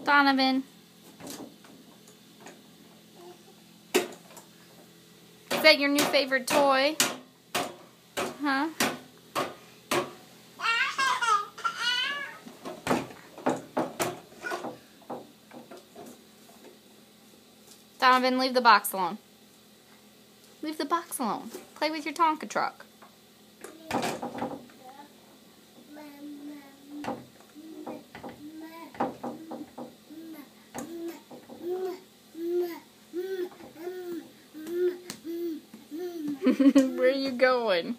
Donovan. Is that your new favorite toy? Huh? Donovan, leave the box alone. Leave the box alone. Play with your Tonka truck. Where are you going?